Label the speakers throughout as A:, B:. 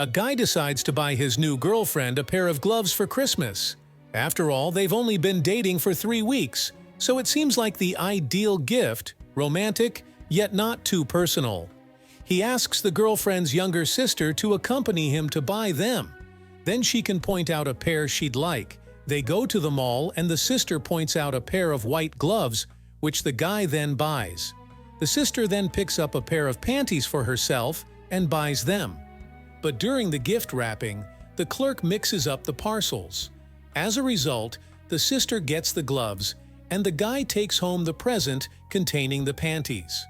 A: A guy decides to buy his new girlfriend a pair of gloves for Christmas. After all, they've only been dating for 3 weeks, so it seems like the ideal gift, romantic, yet not too personal. He asks the girlfriend's younger sister to accompany him to buy them. Then she can point out a pair she'd like. They go to the mall and the sister points out a pair of white gloves, which the guy then buys. The sister then picks up a pair of panties for herself and buys them. But during the gift wrapping, the clerk mixes up the parcels. As a result, the sister gets the gloves, and the guy takes home the present containing the panties.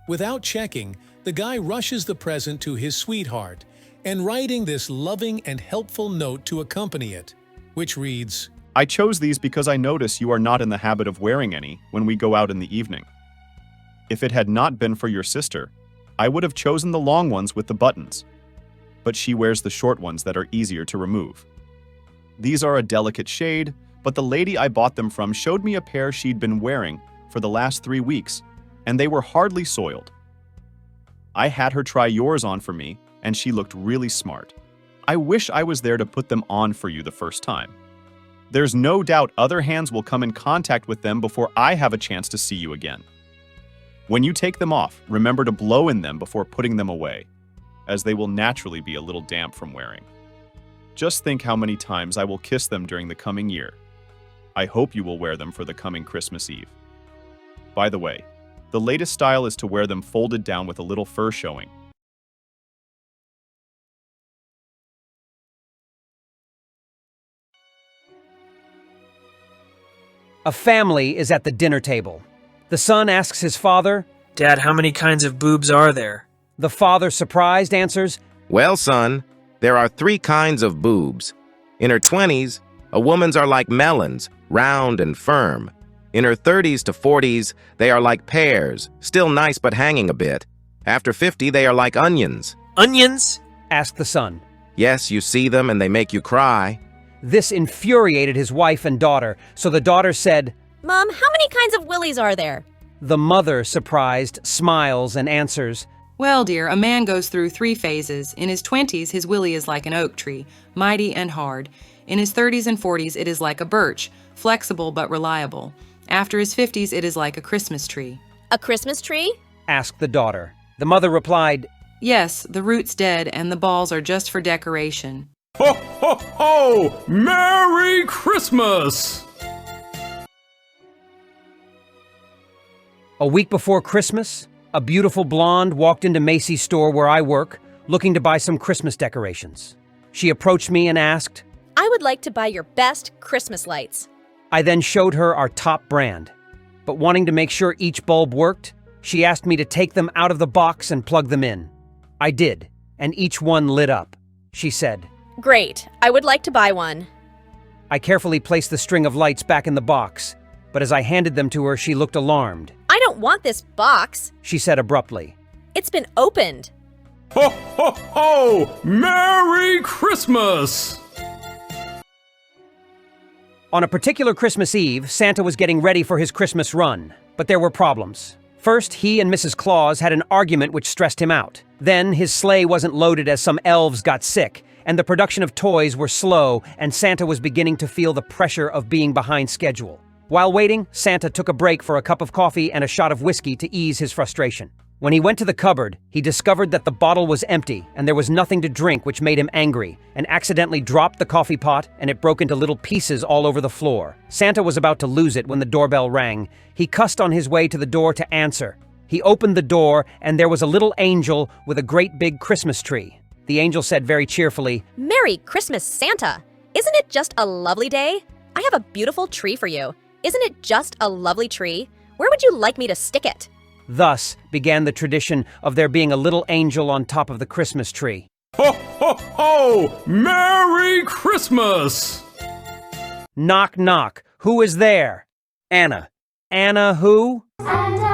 A: Without checking, the guy rushes the present to his sweetheart, and writing this loving and helpful note to accompany it, which reads,
B: I chose these because I notice you are not in the habit of wearing any when we go out in the evening. If it had not been for your sister, I would have chosen the long ones with the buttons. But she wears the short ones that are easier to remove. These are a delicate shade, but the lady I bought them from showed me a pair she'd been wearing for the last 3 weeks, and they were hardly soiled. I had her try yours on for me, and she looked really smart. I wish I was there to put them on for you the first time. There's no doubt other hands will come in contact with them before I have a chance to see you again. When you take them off, remember to blow in them before putting them away, as they will naturally be a little damp from wearing. Just think how many times I will kiss them during the coming year. I hope you will wear them for the coming Christmas Eve. By the way, the latest style is to wear them folded down with a little fur showing.
C: A family is at the dinner table. The son asks his father,
D: Dad, how many kinds of boobs are there?
C: The father, surprised, answers,
E: Well, son, there are 3 kinds of boobs. In her 20s, a woman's are like melons, round and firm. In her 30s to 40s, they are like pears, still nice but hanging a bit. After 50, they are like onions.
D: Onions?
C: asked the son.
E: Yes, you see them and they make you cry.
C: This infuriated his wife and daughter, so the daughter said,
F: Mom, how many kinds of willies are there?
C: The mother, surprised, smiles and answers,
G: Well, dear, a man goes through 3 phases. In his 20s, his willie is like an oak tree, mighty and hard. In his 30s and 40s, it is like a birch, flexible but reliable. After his 50s, it is like a Christmas tree.
F: A Christmas tree?
C: asked the daughter. The mother replied,
G: Yes, the root's dead and the balls are just for decoration.
H: Ho, ho, ho! Merry Christmas!
C: A week before Christmas, a beautiful blonde walked into Macy's store where I work, looking to buy some Christmas decorations. She approached me and asked,
F: I would like to buy your best Christmas lights.
C: I then showed her our top brand. But wanting to make sure each bulb worked, she asked me to take them out of the box and plug them in. I did, and each one lit up. She said,
F: Great, I would like to buy one.
C: I carefully placed the string of lights back in the box, but as I handed them to her, she looked alarmed.
F: I don't want this box,
C: She said abruptly.
F: It's been opened.
H: Ho, ho, ho! Merry Christmas!
C: On a particular Christmas Eve, Santa was getting ready for his Christmas run, but there were problems. First, he and Mrs. Claus had an argument which stressed him out. Then, his sleigh wasn't loaded as some elves got sick, and the production of toys were slow, and Santa was beginning to feel the pressure of being behind schedule. While waiting, Santa took a break for a cup of coffee and a shot of whiskey to ease his frustration. When he went to the cupboard, he discovered that the bottle was empty and there was nothing to drink, which made him angry, and accidentally dropped the coffee pot and it broke into little pieces all over the floor. Santa was about to lose it when the doorbell rang. He cussed on his way to the door to answer. He opened the door and there was a little angel with a great big Christmas tree. The angel said very cheerfully,
F: Merry Christmas, Santa! Isn't it just a lovely day? I have a beautiful tree for you. Isn't it just a lovely tree? Where would you like me to stick it?
C: Thus began the tradition of there being a little angel on top of the Christmas tree.
H: Ho, ho, ho! Merry Christmas!
C: Knock, knock. Who is there? Anna. Anna who?
I: Santa